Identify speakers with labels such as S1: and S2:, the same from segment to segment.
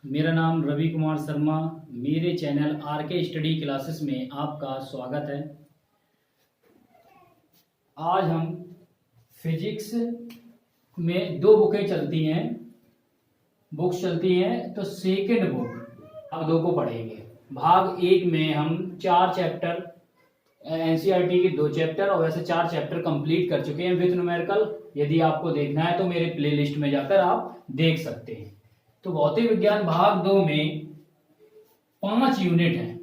S1: मेरा नाम रवि कुमार शर्मा। मेरे चैनल आर के स्टडी क्लासेस में आपका स्वागत है। आज हम फिजिक्स में दो बुकें चलती हैं, बुक्स चलती हैं, तो सेकंड बुक भाग दो को पढ़ेंगे। भाग एक में हम 4 चैप्टर एनसीईआरटी के 2 चैप्टर और वैसे 4 चैप्टर कंप्लीट कर चुके हैं विद न्यूमेरिकल। यदि आपको देखना है तो मेरे प्लेलिस्ट में जाकर आप देख सकते हैं। तो भौतिक विज्ञान भाग 2 में 5 यूनिट हैं।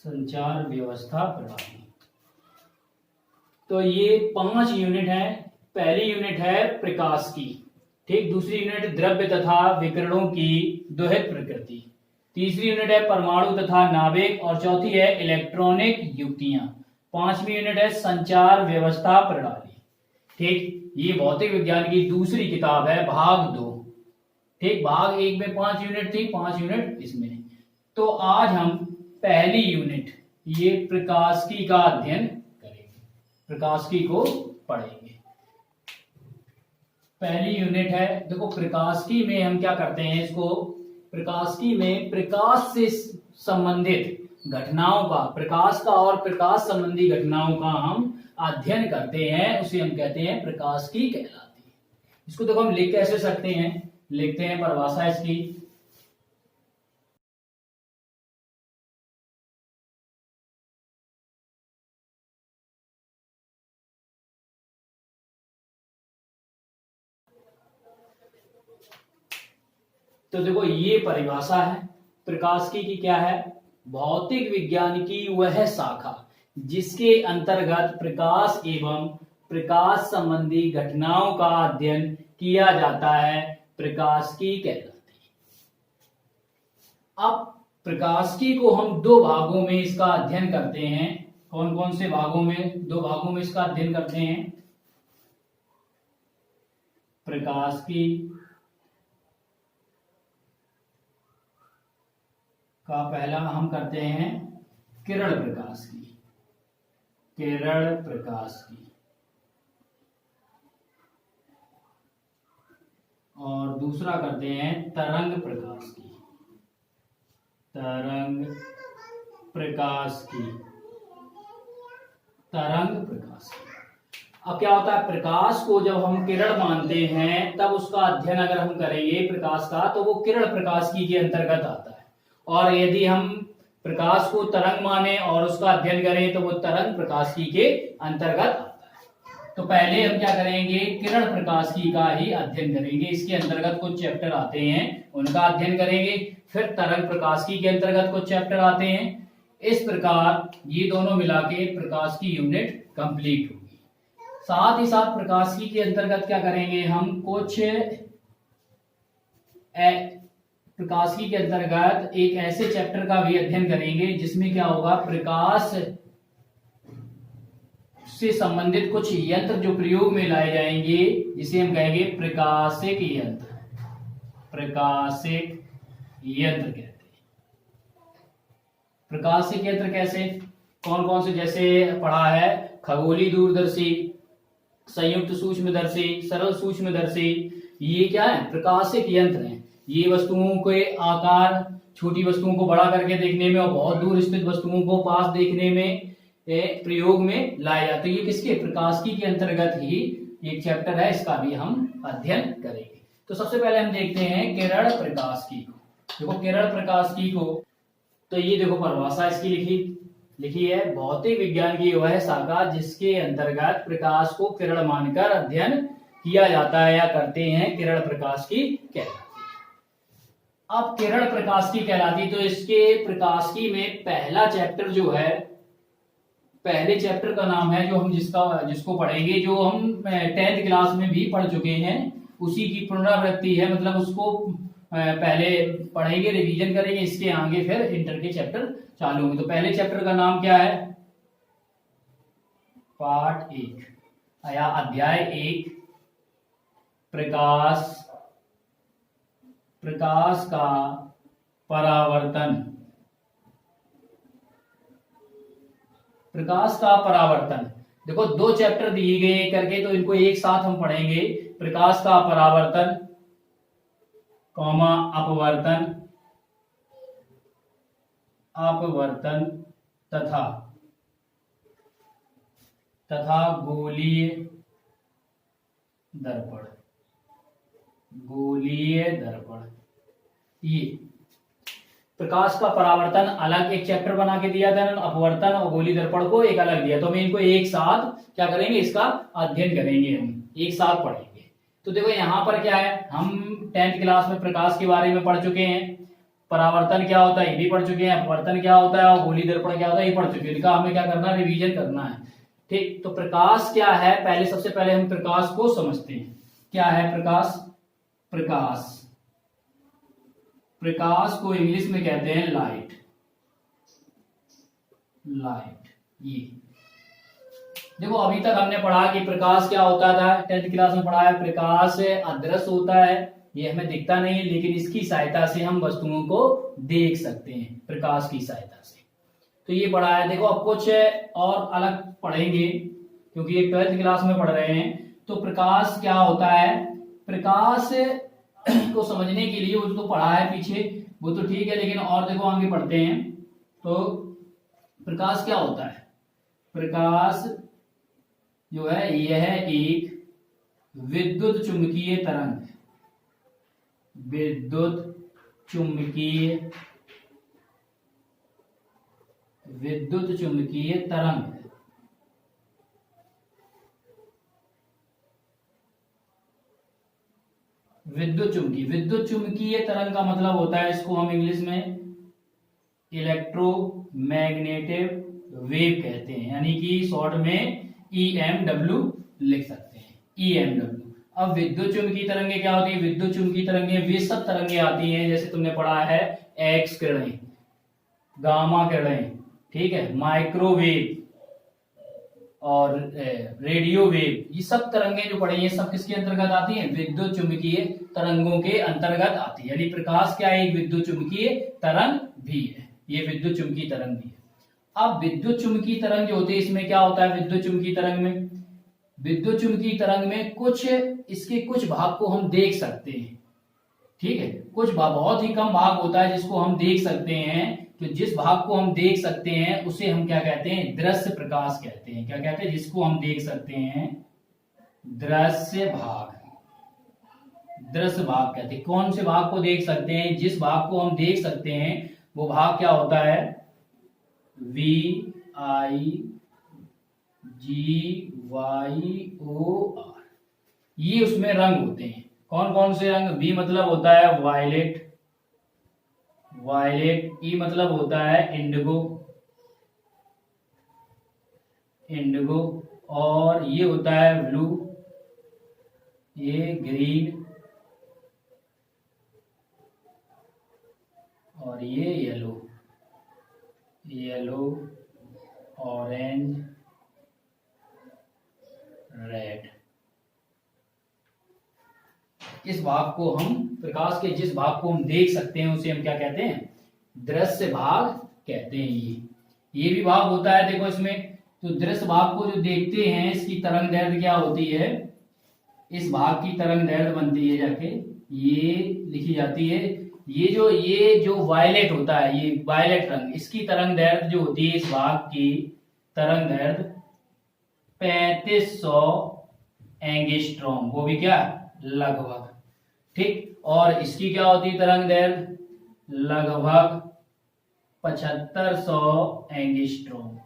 S1: संचार व्यवस्था प्रणाली। तो ये 5 यूनिट हैं। पहली यूनिट है प्रकाश की, ठीक। दूसरी यूनिट द्रव्य तथा विकिरणों की दोहित प्रकृति। तीसरी यूनिट है परमाणु तथा नाभिक और चौथी है इलेक्ट्रॉनिक युक्तियां। 5वीं यूनिट है संचार व्यवस्था प्रणाली, ठीक। ये भौतिक विज्ञान की दूसरी किताब है, भाग 2, ठीक। भाग 1 में 5 यूनिट थी, 5 यूनिट इसमें। तो आज हम पहली यूनिट ये प्रकाशिकी का अध्ययन करेंगे, प्रकाशिकी को पढ़ेंगे। पहली यूनिट है, देखो प्रकाशिकी में हम क्या करते हैं, इसको प्रकाशिकी में प्रकाश से संबंधित घटनाओं का, प्रकाश का और प्रकाश संबंधी घटनाओं का हम अध्ययन करते हैं, उसे हम कहते हैं प्रकाशिकी कहलाती है। इसको देखो हम लिख कैसे सकते हैं, लिखते हैं परिभाषा इसकी। तो देखो ये परिभाषा है प्रकाशिकी की, क्या है, भौतिक विज्ञान की वह शाखा जिसके अंतर्गत प्रकाश एवं प्रकाश संबंधी घटनाओं का अध्ययन किया जाता है, प्रकाशिकी कहलाती है। अब प्रकाशिकी को हम 2 भागों में इसका अध्ययन करते हैं। कौन कौन से भागों में? 2 भागों में इसका अध्ययन करते हैं। प्रकाशिकी का पहला हम करते हैं किरण प्रकाश की, किरण प्रकाश की, और दूसरा करते हैं तरंग प्रकाश की, तरंग प्रकाश की, तरंग प्रकाश की। अब क्या होता है, प्रकाश को जब हम किरण मानते हैं तब उसका अध्ययन अगर हम करेंगे प्रकाश का, तो वो किरण प्रकाशिकी के अंतर्गत आता है। और यदि हम प्रकाश को तरंग माने और उसका अध्ययन करें तो वो तरंग प्रकाशिकी के अंतर्गत आता है। तो पहले हम क्या करेंगे, किरण प्रकाशिकी का ही अध्ययन करेंगे। इसके अंतर्गत कुछ चैप्टर आते हैं, उनका अध्ययन करेंगे। फिर तरंग प्रकाशिकी के अंतर्गत कुछ चैप्टर आते हैं। इस प्रकार ये दोनों मिला के प्रकाशिकी यूनिट कंप्लीट होगी। साथ ही साथ प्रकाशिकी के अंतर्गत क्या करेंगे, हम कुछ प्रकाशिकी के अंतर्गत एक ऐसे चैप्टर का भी अध्ययन करेंगे जिसमें क्या होगा, प्रकाश से संबंधित कुछ यंत्र जो प्रयोग में लाए जाएंगे, जिसे हम कहेंगे प्रकाशिक यंत्र, प्रकाशिक यंत्र कहते हैं। प्रकाशिक यंत्र कैसे, कौन कौन से, जैसे पढ़ा है खगोलीय दूरदर्शी, संयुक्त सूक्ष्मदर्शी, सरल सूक्ष्मदर्शी, ये क्या है, प्रकाशिक यंत्र हैं। ये वस्तुओं के आकार, छोटी वस्तुओं को बड़ा करके देखने में और बहुत दूर स्थित वस्तुओं को पास देखने में प्रयोग में लाए जाते हैं। ये किसके, प्रकाशिकी के अंतर्गत ही एक चैप्टर है, इसका भी हम अध्ययन करेंगे। तो सबसे पहले हम देखते हैं किरण प्रकाशिकी को। देखो किरण प्रकाशिकी को, तो ये देखो परिभाषा इसकी लिखी है, भौतिक विज्ञान की वह शाखा जिसके अंतर्गत प्रकाश को किरण मानकर अध्ययन किया जाता है या करते हैं, किरण प्रकाशिकी कहलाती है। अब किरण प्रकाशिकी कहलाती, तो इसके प्रकाशिकी में पहला चैप्टर जो है, पहले चैप्टर का नाम है, जो हम जिसको पढ़ेंगे, जो हम 10th क्लास में भी पढ़ चुके हैं, उसी की पुनरावृत्ति है। मतलब उसको पहले पढ़ेंगे, रिवीजन करेंगे, इसके आगे फिर इंटर के चैप्टर चालू होंगे। तो पहले चैप्टर का नाम क्या है, पार्ट 1 या अध्याय 1, प्रकाश, प्रकाश का परावर्तन, प्रकाश का परावर्तन। देखो 2 चैप्टर दिए गए करके, तो इनको एक साथ हम पढ़ेंगे। प्रकाश का परावर्तन कॉमा अपवर्तन, अपवर्तन तथा गोलीय दर्पण, गोलीय दर्पण। ये प्रकाश का परावर्तन अलग एक चैप्टर बना के दिया था, अपवर्तन और गोलीय दर्पण को एक अलग दिया, तो हम इनको एक साथ क्या करेंगे, इसका अध्ययन करेंगे, हम एक साथ पढ़ेंगे। तो देखो यहाँ पर क्या है, हम 10th क्लास में प्रकाश के बारे में पढ़ चुके हैं, परावर्तन क्या होता है ये भी पढ़ चुके हैं, अपवर्तन क्या होता है और गोलीय दर्पण क्या होता है ये पढ़ चुके हैं। इनका हमें क्या करना है, रिवीजन करना है। ठीक, तो प्रकाश क्या है, पहले सबसे पहले हम प्रकाश को समझते हैं। क्या है प्रकाश? प्रकाश को इंग्लिश में कहते हैं लाइट। ये देखो अभी तक हमने पढ़ा कि प्रकाश क्या होता था, 10th क्लास में पढ़ा है, प्रकाश अदृश्य होता है, ये हमें दिखता नहीं है, लेकिन इसकी सहायता से हम वस्तुओं को देख सकते हैं, प्रकाश की सहायता से। तो ये पढ़ा है। देखो अब कुछ और अलग पढ़ेंगे, क्योंकि ये 12th क्लास में पढ़ रहे हैं। तो प्रकाश क्या होता है, प्रकाश को समझने के लिए वो तो पढ़ा है पीछे, वो तो ठीक है, लेकिन और देखो आगे पढ़ते हैं। तो प्रकाश क्या होता है, प्रकाश जो है यह एक विद्युत चुंबकीय तरंग है, विद्युत चुंबकीय तरंग है। विद्युत चुंबकीय तरंग का मतलब होता है, इसको हम इंग्लिश में इलेक्ट्रोमैग्नेटिक वेव कहते हैं, यानी कि शॉर्ट में EMW लिख सकते हैं, EMW। अब विद्युत चुंबकीय तरंगे क्या होती है, विद्युत चुंबकीय तरंगे वे सब तरंगे आती हैं, जैसे तुमने पढ़ा है एक्स किरणें, गामा किरणें, ठीक है, माइक्रोवेव और रेडियो वेव, ये सब तरंगे जो पढ़ी हैं सब किसके अंतर्गत आती हैं, विद्युत चुंबकीय तरंगों के अंतर्गत आती है। यानी प्रकाश क्या है, एक विद्युत चुंबकीय तरंग भी है, ये विद्युत चुंबकीय तरंग भी है। अब विद्युत चुंबकीय तरंग जो होती है, इसमें क्या होता है, विद्युत चुंबकीय तरंग में कुछ इसके कुछ भाग को हम देख सकते हैं, ठीक है, कुछ बहुत ही कम भाग होता है जिसको हम देख सकते हैं। तो जिस भाग को हम देख सकते हैं उसे हम क्या कहते हैं, दृश्य प्रकाश कहते हैं। क्या कहते हैं, जिसको हम देख सकते हैं दृश्य भाग कहते हैं। कौन से भाग को देख सकते हैं, जिस भाग को हम देख सकते हैं वो भाग क्या होता है, VIGYOR, ये उसमें रंग होते हैं। कौन कौन से रंग, V मतलब होता है वायलेट, E मतलब होता है इंडिगो, और ये होता है ब्लू, ये ग्रीन, और ये येलो, ऑरेंज, रेड। इस भाग को हम, प्रकाश के जिस भाग को हम देख सकते हैं उसे हम क्या कहते हैं, दृश्य भाग कहते हैं। ये भी भाग होता है, देखो इसमें। तो दृश्य भाग को जो देखते हैं, इसकी तरंग दैर्ध्य क्या होती है, इस भाग की तरंग दैर्ध्य बनती है जाके, ये लिखी जाती है, ये जो वायलेट होता है, ये वायलेट रंग, इसकी तरंग दैर्ध्य जो होती है, इस भाग की तरंग दैर्ध्य 3500 एंगस्ट्रॉम, वो भी क्या लगभग, ठीक। और इसकी क्या होती है तरंग दैर्ध्य, लगभग 7500 एंगस्ट्रॉम।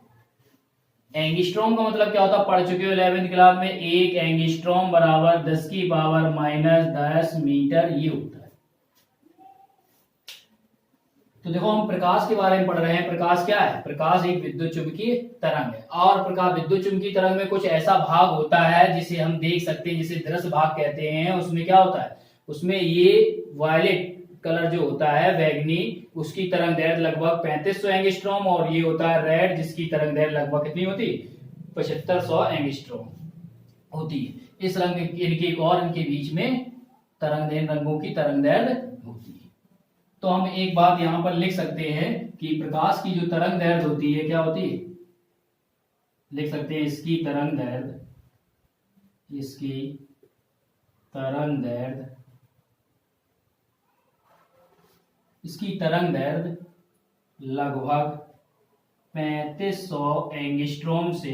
S1: एंगस्ट्रॉम का मतलब क्या होता है, पढ़ चुके हो 11th क्लास में, एक एंगस्ट्रॉम बराबर 10⁻⁻10 मीटर, ये होता है। तो देखो हम प्रकाश के बारे में पढ़ रहे हैं। प्रकाश क्या है, प्रकाश एक विद्युत चुंबकीय तरंग है, और प्रकाश विद्युत चुंबकीय तरंग में कुछ ऐसा भाग होता है जिसे हम देख सकते हैं, जिसे दृश्य भाग कहते हैं। उसमें क्या होता है, उसमें ये वायलेट कलर जो होता है, बैगनी, उसकी तरंग दैर्ध्य लगभग 3500 एंगस्ट्रॉम, और ये होता है रेड, जिसकी तरंग दैर्ध्य लगभग कितनी होती है, 7500 एंगस्ट्रॉम होती है। इस रंग इनके और इनके बीच में तरंग दैर्ध्य, रंगों की तरंग दैर्ध्य होती है। तो हम एक बात यहां पर लिख सकते हैं कि प्रकाश की जो तरंग दैर्ध्य होती है क्या होती है, लिख सकते हैं इसकी तरंग दैर्ध्य, इसकी तरंग दैर्ध्य, इसकी तरंग दैर्ध्य लगभग 3500 एंगस्ट्रॉम से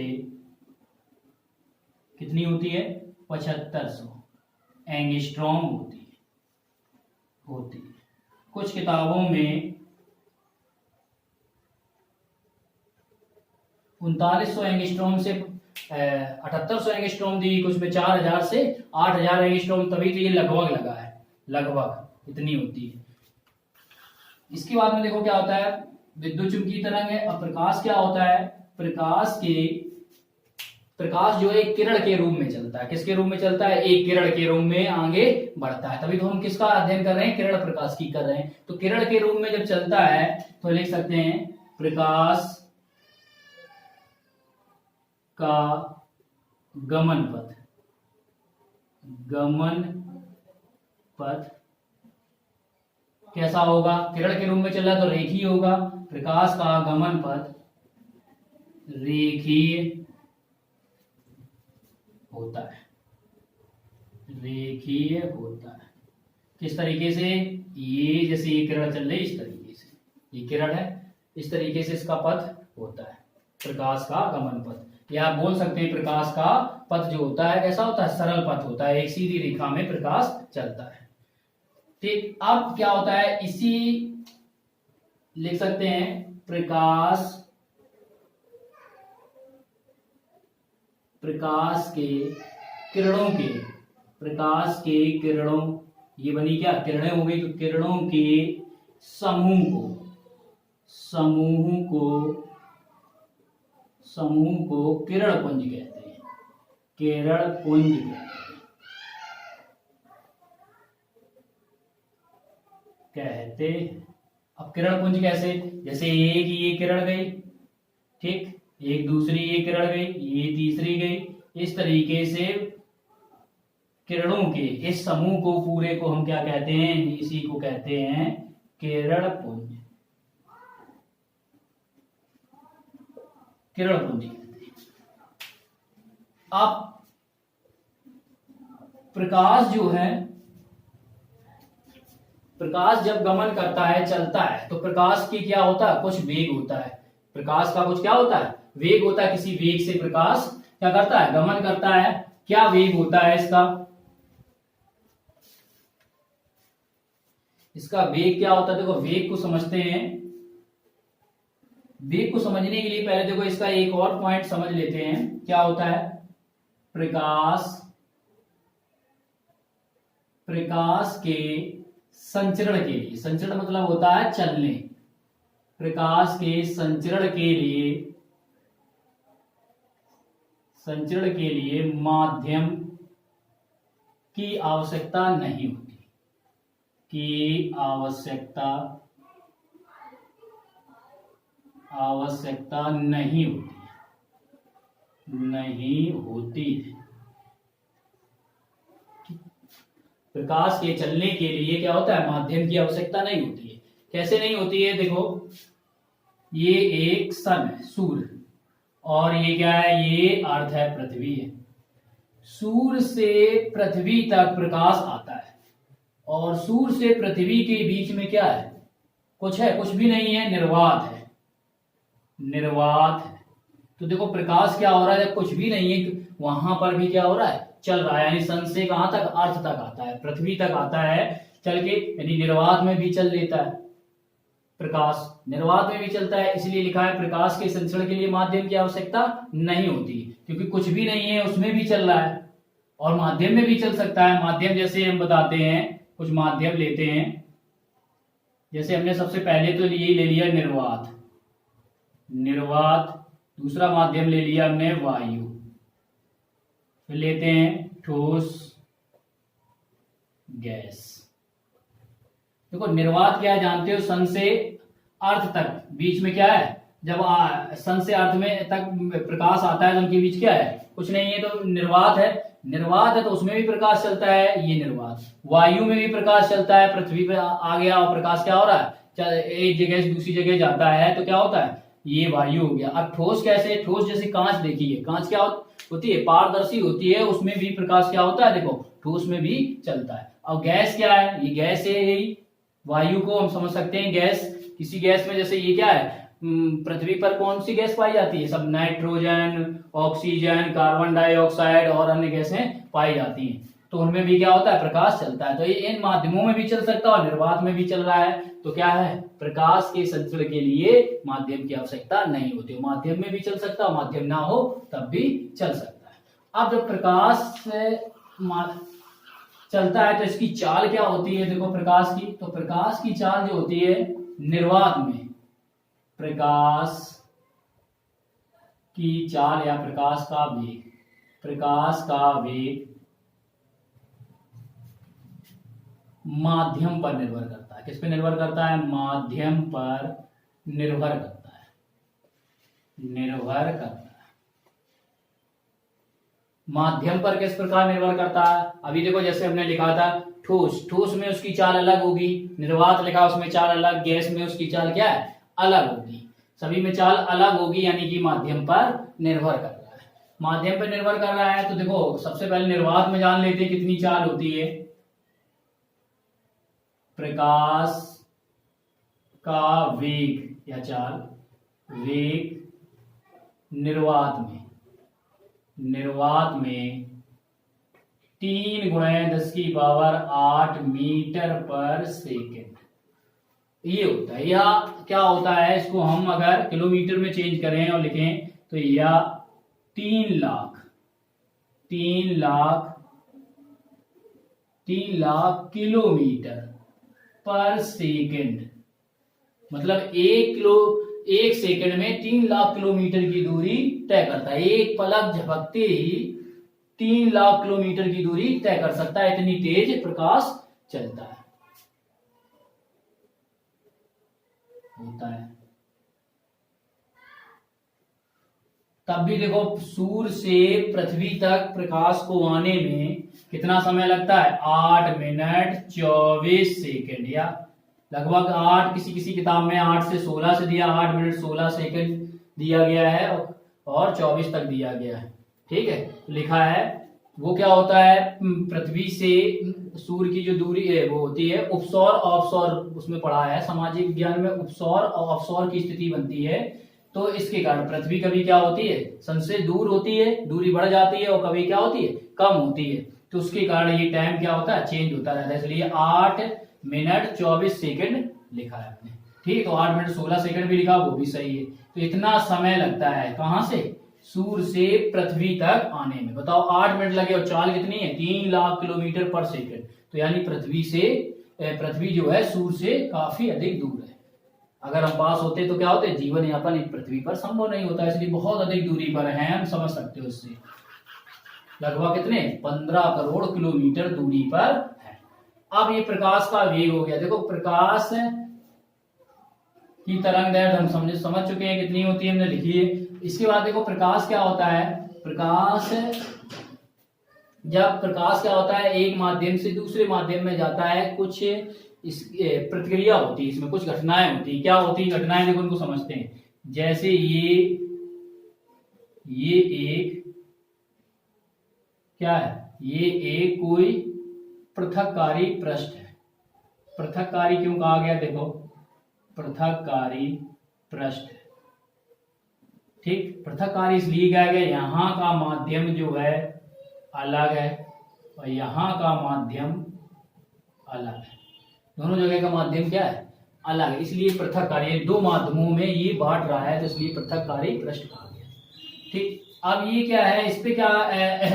S1: कितनी होती है, 7500 एंगस्ट्रॉम होती है। कुछ किताबों में 3900 एंगस्ट्रॉम से 7800 एंगस्ट्रॉम दी, कुछ में 4000 से 8000 एंगस्ट्रॉम, तभी तो ये लगभग लगा है, लगभग इतनी होती है। इसके बाद में देखो क्या होता है, विद्युत चुंबकीय तरंग है। अब प्रकाश क्या होता है, प्रकाश जो है एक किरण के रूप में चलता है। किसके रूप में चलता है, एक किरण के रूप में आगे बढ़ता है। तभी तो हम किसका अध्ययन कर रहे हैं, किरण प्रकाश की कर रहे हैं। तो किरण के रूप में जब चलता है तो लिख सकते हैं प्रकाश का गमन पथ कैसा होगा, किरण के रूप में चल रहा है तो रेखीय होगा। प्रकाश का गमन पथ रेखीय होता है, रेखीय होता है। किस तरीके से, ये जैसे ये किरण चल रही है इस तरीके से, ये किरण है, इस तरीके से इसका पथ होता है प्रकाश का गमन पथ। या आप बोल सकते हैं प्रकाश का पथ जो होता है कैसा होता है, सरल पथ होता है, एक सीधी रेखा में प्रकाश चलता है। ठीक, अब क्या होता है, इसी लिख सकते हैं प्रकाश के किरणों, ये बनी क्या, किरणें हो गई, तो किरणों के समूह को किरण पुंज कहते हैं, किरण पुंज कहते हैं। अब किरण पुंज कैसे, जैसे एक ये किरण गई, ठीक, एक दूसरी ये किरण गई, ये तीसरी गई, इस तरीके से किरणों के इस समूह को पूरे को हम क्या कहते हैं, इसी को कहते हैं किरण पुंज, किरण पुंज कहते हैं। अब प्रकाश जो है, प्रकाश जब गमन करता है, चलता है, तो प्रकाश की क्या होता है, कुछ वेग होता है। प्रकाश का कुछ क्या होता है, वेग होता है। किसी वेग से प्रकाश क्या करता है, गमन करता है। क्या वेग होता है इसका वेग क्या होता है, देखो वेग को समझते हैं। वेग को समझने के लिए पहले देखो इसका एक और पॉइंट समझ लेते हैं। क्या होता है, प्रकाश के संचरण के लिए, संचरण मतलब होता है चलने, प्रकाश के संचरण के लिए माध्यम की आवश्यकता नहीं होती, आवश्यकता नहीं होती है। प्रकाश के चलने के लिए क्या होता है, माध्यम की आवश्यकता नहीं होती है। कैसे नहीं होती है, देखो ये एक सन है, सूर्य, और ये क्या है, ये अर्थ है, पृथ्वी है। सूर्य से पृथ्वी तक प्रकाश आता है, और सूर्य से पृथ्वी के बीच में क्या है, कुछ है, कुछ भी नहीं है, निर्वात है। तो देखो प्रकाश क्या हो रहा है, कुछ भी नहीं है, वहां पर भी क्या हो रहा है, चल रहा है। यानी सन से कहां तक, अर्थ तक आता है, पृथ्वी तक आता है चल के, यानी निर्वात में भी चल लेता है प्रकाश, निर्वात में भी चलता है। इसलिए लिखा है प्रकाश के संचरण के लिए माध्यम की आवश्यकता नहीं होती, क्योंकि कुछ भी नहीं है, उसमें भी चल रहा है, और माध्यम में भी चल सकता है। माध्यम जैसे हम बताते हैं, कुछ माध्यम लेते हैं, जैसे हमने सबसे पहले तो ले लिया निर्वात, दूसरा माध्यम ले लिया हमने वायु, फिर लेते हैं ठोस गैस। देखो निर्वात क्या है जानते हो, सन से अर्थ तक बीच में क्या है, जब सन से अर्थ में तक प्रकाश आता है तो उनके बीच क्या है, कुछ नहीं है, तो निर्वात है तो उसमें भी प्रकाश चलता है, ये निर्वात। वायु में भी प्रकाश चलता है, पृथ्वी पे आ गया और प्रकाश क्या हो रहा है, एक जगह से दूसरी जगह जाता है, तो क्या होता है, ये वायु हो गया। अब ठोस कैसे, ठोस जैसे कांच देखिए, कांच क्या होती है, पारदर्शी होती है, उसमें भी प्रकाश क्या होता है, देखो ठोस में भी चलता है। अब गैस क्या है, ये गैस है, यही वायु को हम समझ सकते हैं गैस। किसी गैस में जैसे ये क्या है, पृथ्वी पर कौन सी गैस पाई जाती है, सब नाइट्रोजन, ऑक्सीजन, कार्बन डाइऑक्साइड और अन्य गैसें पाई जाती हैं। तो उनमें भी क्या होता है, प्रकाश चलता है। तो ये इन माध्यमों में भी चल सकता है और निर्वात में भी चल रहा है। तो क्या है, प्रकाश के संचरण के लिए माध्यम की आवश्यकता नहीं होती, माध्यम में भी चल सकता है, माध्यम ना हो तब भी चल सकता है। अब जब प्रकाश चलता है तो इसकी चाल क्या होती है, देखो प्रकाश की, तो प्रकाश की चाल जो होती है निर्वात में, प्रकाश की चाल या प्रकाश का वेग, प्रकाश का वेग माध्यम पर निर्भर करता है। किस पे निर्भर करता है, माध्यम पर निर्भर करता है, निर्भर करता है। माध्यम पर किस प्रकार निर्भर करता है, अभी देखो जैसे हमने लिखा था ठोस, ठोस में उसकी चाल अलग होगी, निर्वात लिखा उसमें चाल अलग, गैस में उसकी चाल क्या है, अलग होगी, सभी में चाल अलग होगी, यानी कि माध्यम पर निर्भर कर रहा है। माध्यम पर निर्भर कर रहा है तो देखो सबसे पहले निर्वात में जान लेते हैं कितनी चाल होती है। प्रकाश का वेग या चाल, वेग निर्वात में 3 × 10⁸ मीटर पर सेकेंड ये होता है। या क्या होता है, इसको हम अगर किलोमीटर में चेंज करें और लिखें तो या 3 लाख किलोमीटर पर सेकेंड, मतलब 1 सेकंड में 3 लाख किलोमीटर की दूरी तय करता है। एक पलक झपकते ही 3 लाख किलोमीटर की दूरी तय कर सकता है, इतनी तेज प्रकाश चलता है, होता है। तब भी देखो सूर्य से पृथ्वी तक प्रकाश को आने में कितना समय लगता है, 8 मिनट 24 सेकंड, या लगभग 8, किसी किताब में 8 से 16 से दिया, 8 मिनट 16 सेकंड दिया गया है और 24 तक दिया गया है। ठीक है, लिखा है वो क्या होता है, पृथ्वी से सूर्य की जो दूरी है वो होती है उपसौर ऑफसौर, उसमें पढ़ा है सामाजिक विज्ञान में, उपसौर और ऑफसौर की स्थिति बनती है। तो इसके कारण पृथ्वी कभी क्या होती है, सन से दूर होती है, दूरी बढ़ जाती है, और कभी क्या होती है, कम होती है। तो उसके कारण ये टाइम क्या होता है, चेंज होता रहता है, इसलिए 8 मिनट 24 सेकंड लिखा है आपने। ठीक है, तो 8 मिनट 16 सेकंड भी लिखा, वो भी सही है। तो इतना समय लगता है कहां से, सूर्य से पृथ्वी तक आने में। बताओ 8 मिनट लगे और चाल कितनी है, 3 लाख किलोमीटर पर सेकंड। तो यानी पृथ्वी जो है सूर्य से काफी अधिक दूर है। अगर हम पास होते तो क्या होते, जीवन यापन पृथ्वी पर संभव नहीं होता, इसलिए बहुत अधिक दूरी पर है, हम समझ सकते हो उससे। लगभग कितने, 15 करोड़ किलोमीटर दूरी पर है। अब ये प्रकाश का वेग हो गया। देखो प्रकाश की तरंग दैर्घ्य हम समझ चुके हैं कितनी होती है, हमने लिखी है। इसके बाद देखो प्रकाश क्या होता है, जब प्रकाश क्या होता है, एक माध्यम से दूसरे माध्यम में जाता है, कुछ इस प्रतिक्रिया होती है, इसमें कुछ घटनाएं होती है। क्या होती है घटनाएं, देखो उनको समझते हैं। जैसे ये एक क्या है, ये एक कोई पृथककारी पृष्ठ है। पृथककारी क्यों कहा गया, देखो पृथककारी पृष्ठ, ठीक, पृथककारी इसलिए कहा गया, यहाँ का माध्यम जो है अलग है और यहाँ का माध्यम अलग है, दोनों जगह का माध्यम क्या है, अलग है, इसलिए पृथककारी, 2 माध्यमों में ये बांट रहा है, तो इसलिए पृथककारी पृष्ठ कहा गया। ठीक, अब ये क्या है, इस पे क्या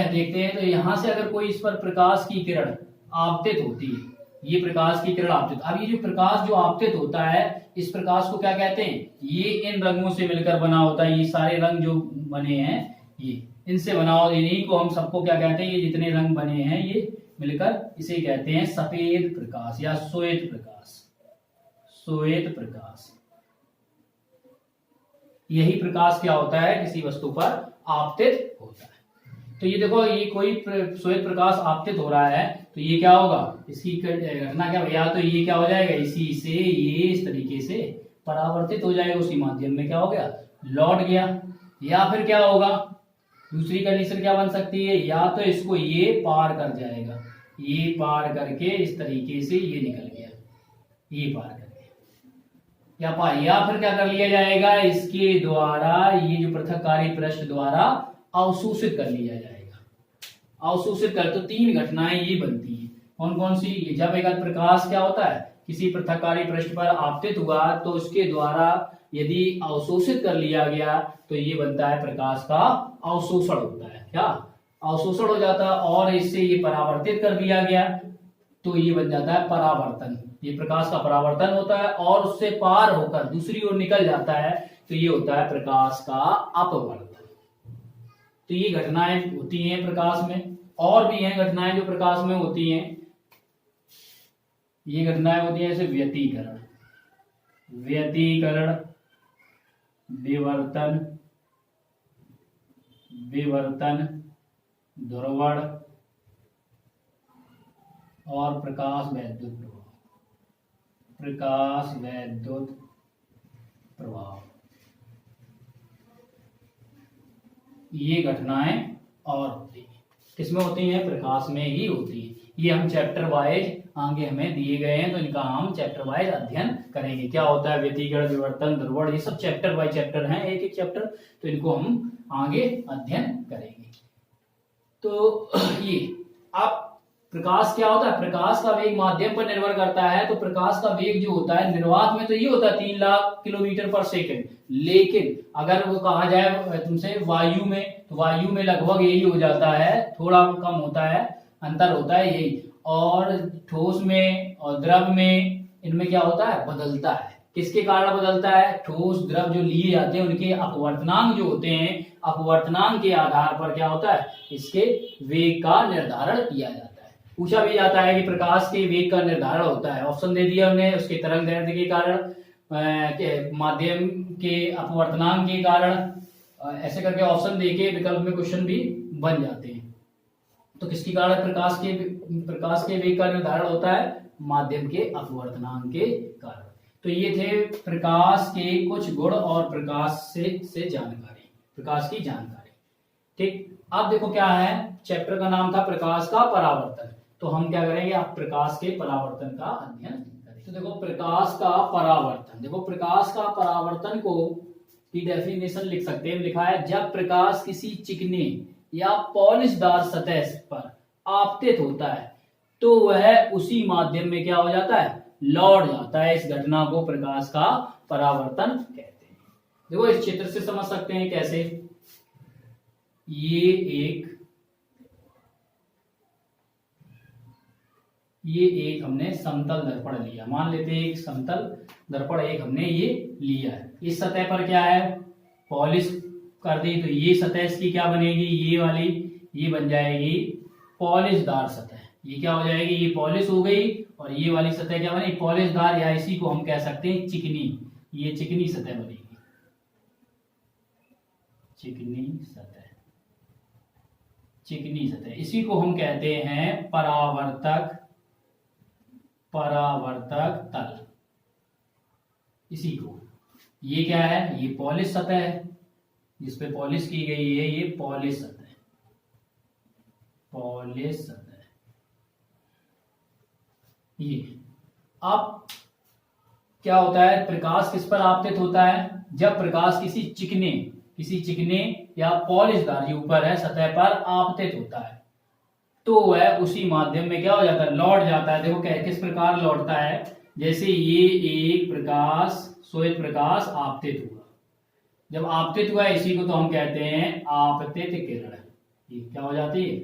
S1: देखते हैं, तो यहां से अगर कोई इस पर प्रकाश की किरण आपतित होती है, ये प्रकाश की किरण आपतित, अब ये जो प्रकाश जो आपतित होता है, इस प्रकाश को क्या कहते हैं, ये इन रंगों से मिलकर बना होता है। ये सारे रंग जो बने हैं ये इनसे बना होता है, इन्हीं को हम सबको क्या कहते हैं, ये जितने रंग बने हैं ये मिलकर इसे कहते हैं सफेद प्रकाश या श्वेत प्रकाश। श्वेत प्रकाश, यही प्रकाश क्या होता है, किसी वस्तु पर आपतित होता है। तो ये देखो, ये कोई श्वेत प्रकाश आपतित हो रहा है, तो ये क्या होगा, इसकी घटना क्या, या तो ये क्या हो जाएगा, इसी से ये इस तरीके से परावर्तित हो जाएगा उसी माध्यम में, क्या हो गया, लौट गया। या फिर क्या होगा, दूसरी कंडीशन क्या बन सकती है, या तो इसको ये पार कर जाएगा, ये पार करके इस तरीके से ये निकल गया, ये पार करके, या फिर क्या कर लिया जाएगा, इसके द्वारा ये जो पृथककारी पृष्ठ द्वारा अवशोषित कर लिया जाएगा, अवशोषित कर। तो तीन घटनाएं ये बनती हैं, कौन कौन सी, जब एक प्रकाश क्या होता है किसी पृथककारी पृष्ठ पर आपतित हुआ तो उसके द्वारा यदि अवशोषित कर लिया गया तो ये बनता है प्रकाश का अवशोषण होता है, क्या अवशोषण हो जाता है। और इससे ये परावर्तित कर दिया गया तो ये बन जाता है परावर्तन, ये प्रकाश का परावर्तन होता है और उससे पार होकर दूसरी ओर निकल जाता है तो ये होता है प्रकाश का अपवर्तन। तो ये घटनाएं होती हैं प्रकाश में, और भी हैं घटनाएं जो प्रकाश में होती हैं। ये घटनाएं होती हैं जैसे व्यतिकरण, व्यतिकरण, विवर्तन, विवर्तन, ध्रुवण और प्रकाश वैद्युत प्रभाव, प्रकाश वैद्युत प्रभाव। ये घटनाएं और होती हैं, किसमें होती हैं, प्रकाश में ही होती है। ये हम चैप्टर वाइज आगे हमें दिए गए हैं तो इनका हम चैप्टर वाइज अध्ययन करेंगे, क्या होता है विवर्तन, विवर्तन, ध्रुवण, ये सब चैप्टर वाइज चैप्टर हैं, एक एक चैप्टर, तो इनको हम आगे अध्ययन करेंगे। तो ये अब प्रकाश क्या होता है, प्रकाश का वेग माध्यम पर निर्भर करता है। तो प्रकाश का वेग जो होता है निर्वात में तो ये होता है 3 लाख किलोमीटर पर सेकंड, लेकिन अगर वो कहा जाए तुमसे वायु में, तो वायु में लगभग यही हो जाता है, थोड़ा कम होता है, अंतर होता है यही। और ठोस में और द्रव में इनमें क्या होता है, बदलता है। किसके कारण बदलता है, ठोस द्रव जो लिए जाते हैं उनके अपवर्तनांक जो होते हैं, अपवर्तनांक के आधार पर क्या होता है, इसके वेग का निर्धारण किया जाता है। पूछा भी जाता है कि प्रकाश के वेग का निर्धारण होता है, ऑप्शन दे दिया हमने, उसके तरंग दैर्ध्य के कारण, माध्यम के अपवर्तनांक के कारण, ऐसे करके ऑप्शन देके विकल्प में क्वेश्चन भी बन जाते हैं। तो किसके कारण प्रकाश के वेग का निर्धारण होता है, माध्यम के अपवर्तनांक के कारण। तो ये थे प्रकाश के कुछ गुण और प्रकाश से जानकारी, प्रकाश की जानकारी। ठीक, अब देखो क्या है, चैप्टर का नाम था प्रकाश का परावर्तन, तो हम क्या करेंगे, आप प्रकाश के परावर्तन का अध्ययन करेंगे। तो देखो प्रकाश का परावर्तन, देखो प्रकाश का परावर्तन को की डेफिनेशन लिख सकते हैं, लिखा है जब प्रकाश किसी चिकने या पॉलिशदार सतह पर आपतित होता है तो वह उसी माध्यम में क्या हो जाता है, लौट जाता है। इस घटना को प्रकाश का परावर्तन कहते हैं। देखो इस चित्र से समझ सकते हैं कैसे, ये एक हमने समतल दर्पण लिया, मान लेते हैं एक समतल दर्पण एक हमने ये लिया है। इस सतह पर क्या है, पॉलिश कर दी, तो ये सतह इसकी क्या बनेगी, ये वाली, ये बन जाएगी पॉलिशदार सतह। ये क्या हो जाएगी, ये पॉलिश हो गई, और ये वाली सतह क्या बनी, पॉलिशदार, या इसी को हम कह सकते हैं चिकनी, ये चिकनी सतह बनेगी, चिकनी सतह, चिकनी सतह। इसी को हम कहते हैं परावर्तक, परावर्तक तल। इसी को, ये क्या है, ये पॉलिश सतह है जिसपे पॉलिश की गई है, ये पॉलिश सतह, पॉलिश सतह। ये अब क्या होता है, प्रकाश किस पर आपतित होता है, जब प्रकाश किसी चिकने या पॉलिशदार ऊपर है सतह पर आपतित होता है तो वह उसी माध्यम में क्या हो जाता है, लौट जाता है। देखो किस प्रकार लौटता है, जैसे ये एक प्रकाश, श्वेत प्रकाश आपतित हुआ, जब आपतित हुआ इसी को तो हम कहते हैं आपतित किरण। ये क्या हो जाती है,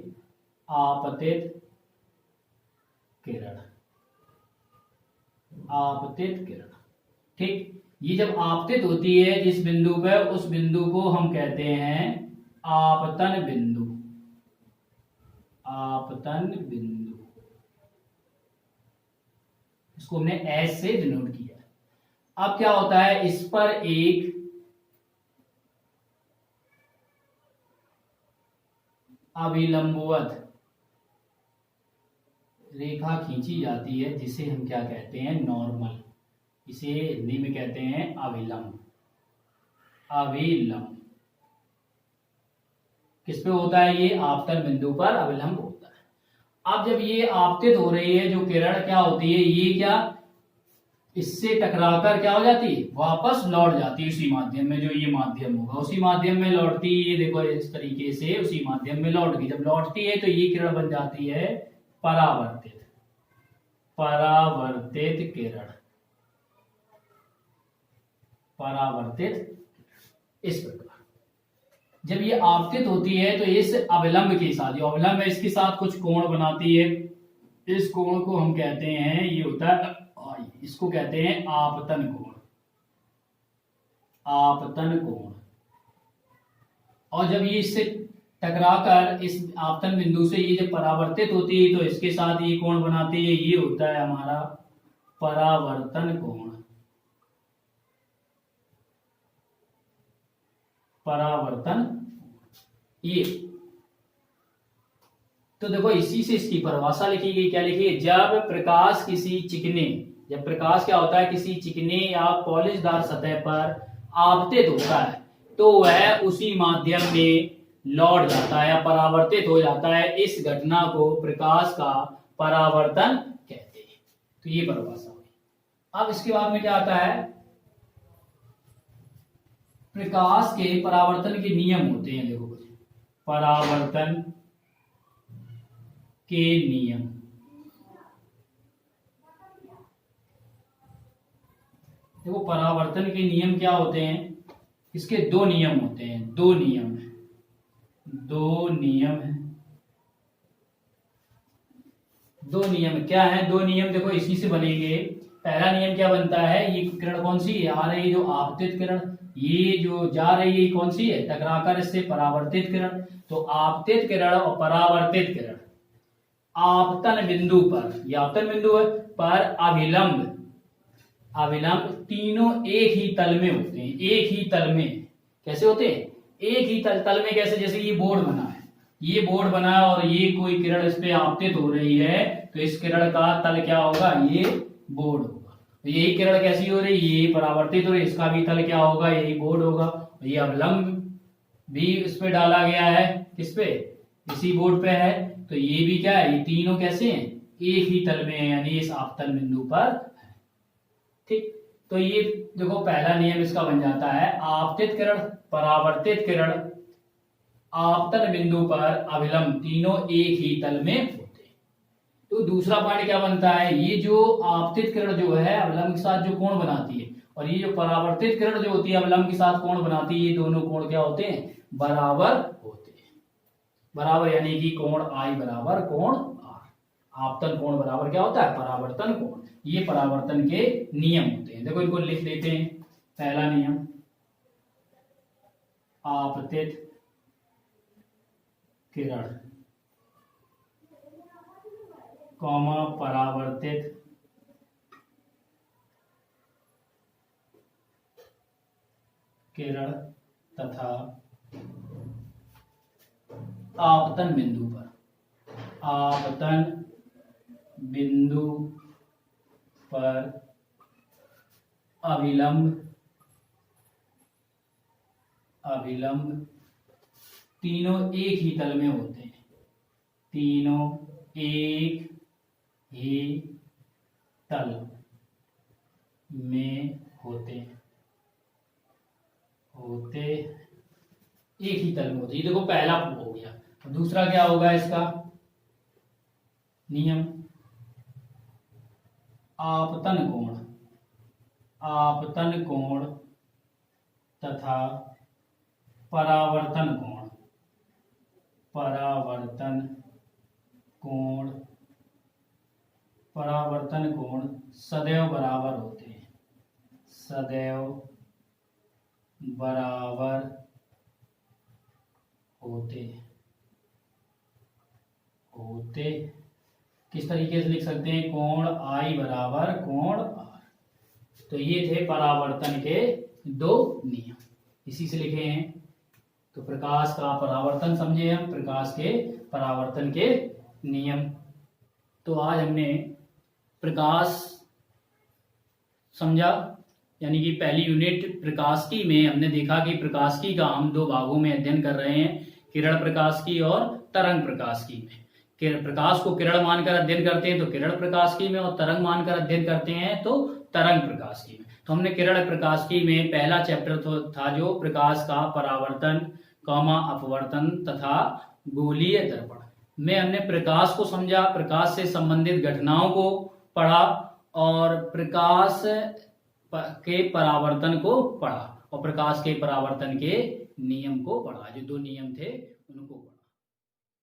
S1: आपतित किरण, आपतित किरण। ठीक, ये जब आपतित होती है जिस बिंदु पे, उस बिंदु को हम कहते हैं आपतन बिंदु, आपतन बिंदु। इसको हमने एस से डिनोट किया। अब क्या होता है, इस पर एक अभिलंबवत रेखा खींची जाती है जिसे हम क्या कहते हैं, नॉर्मल, इसे हिंदी में कहते हैं अविलंब। अविलंब किस पे होता है? ये आपतन बिंदु पर अविलंब होता है। अब जब ये आपतित हो रही है जो किरण, क्या होती है, ये क्या इससे टकराकर क्या हो जाती है? वापस लौट जाती है उसी माध्यम में, जो ये माध्यम होगा उसी माध्यम में लौटती है। ये देखो इस तरीके से उसी माध्यम में लौट गई। जब लौटती है तो ये किरण बन जाती है परावर्तित। परावर्तित किरण, परावर्तित। इस प्रकार जब ये आपतित होती है तो इस अविलंब के साथ, जो अविलंब है इसके साथ कुछ कोण बनाती है। इस कोण को हम कहते हैं, ये होता है, इसको कहते हैं आपतन कोण। आपतन कोण। और जब ये इससे टकराकर इस आपतन बिंदु से ये जब परावर्तित होती है तो इसके साथ ये कोण बनाती है। ये होता है हमारा परावर्तन कोण। परावर्तन। ये तो देखो इसी से इसकी परिभाषा लिखी गई। क्या लिखी है? जब प्रकाश किसी चिकने, जब प्रकाश क्या होता है किसी चिकने या पॉलिशदार सतह पर आपतित होता है तो वह उसी माध्यम में लौट जाता है या परावर्तित हो जाता है। इस घटना को प्रकाश का परावर्तन कहते हैं। तो ये परिभाषा हुई। अब इसके बाद में क्या आता है? प्रकाश के परावर्तन के नियम होते हैं। देखो कुछ परावर्तन के नियम। देखो परावर्तन के नियम क्या होते हैं? इसके दो नियम होते हैं। दो नियम है। दो नियम है। दो नियम क्या है? दो नियम देखो इसी से बनेंगे। पहला नियम क्या बनता है? ये किरण कौन सी है? आ रही जो आपतित किरण, ये जो जा रही है कौन सी है? टकराकर इससे परावर्तित किरण। तो आपतित किरण और परावर्तित किरण आपतन बिंदु पर, ये आपतन बिंदु है, पर अविलंब, अविलंब तीनों एक ही तल में होते हैं। एक ही तल में कैसे होते हैं? एक ही तल में कैसे? जैसे ये बोर्ड बना है, ये बोर्ड बना है और ये कोई किरण इस पे आपतित हो रही है तो इस किरण का तल क्या होगा? ये बोर्ड होगा। तो यही किरण कैसी हो रही है? ये परावर्तित हो रही है, इसका भी तल क्या होगा? यही बोर्ड होगा। ये अवलंब भी इस पे डाला गया है। किस पे? इसी बोर्ड पे है। तो ये भी क्या है? ये तीनों कैसे हैं? एक ही तल में है, यानी इस आपतन बिंदु पर है। ठीक। तो ये देखो पहला नियम इसका बन जाता है, आपतित किरण, परावर्तित किरण, आपतन बिंदु पर अविलंब तीनों एक ही तल में होते हैं। तो दूसरा पॉइंट क्या बनता है? ये जो आपतित किरण जो है अविलंब के साथ जो कोण बनाती है, और ये जो परावर्तित किरण जो होती है अविलंब के साथ कोण बनाती है, ये दोनों कोण क्या होते हैं? बराबर होते हैं। बराबर यानी कि कोण आई बराबर कोण आर। आपतन कोण बराबर क्या होता है? परावर्तन कोण। ये परावर्तन के नियम होते हैं। देखो इनको लिख देते हैं। पहला नियम आपतित किरण कॉमा परावर्तित किरण तथा आपतन बिंदु पर, आपतन बिंदु पर अविलंब, अविलंब तीनों एक ही तल में होते हैं। तीनों एक ही तल में होते हैं। होते एक ही तल में होते। ये देखो पहला हो गया। दूसरा क्या होगा इसका नियम? आपतन कोण, आपतन कोण तथा परावर्तन कोण, परावर्तन कोण, परावर्तन कोण सदैव बराबर होते हैं। सदैव बराबर होते होते किस तरीके से लिख सकते हैं? कोण आई बराबर कोण आर। तो ये थे परावर्तन के दो नियम, इसी से लिखे हैं। तो प्रकाश का परावर्तन समझे हम, प्रकाश के परावर्तन के नियम। तो आज हमने प्रकाश समझा। यानी कि पहली यूनिट प्रकाशिकी में हमने देखा कि प्रकाशिकी का हम दो भागों में अध्ययन कर रहे हैं, किरण प्रकाशिकी और तरंग प्रकाशिकी में। प्रकाश को किरण मानकर अध्ययन करते हैं तो किरण प्रकाशिकी में, और तरंग मानकर अध्ययन करते हैं तो तरंग प्रकाशिकी में। तो हमने किरण प्रकाशिकी में पहला चैप्टर था जो प्रकाश का परावर्तन, अपवर्तन तथा गोलीय दर्पण में हमने प्रकाश को समझा, प्रकाश से संबंधित घटनाओं को पढ़ा और प्रकाश के परावर्तन को पढ़ा और प्रकाश के परावर्तन के नियम को पढ़ा। जो दो नियम थे उनको पढ़ा।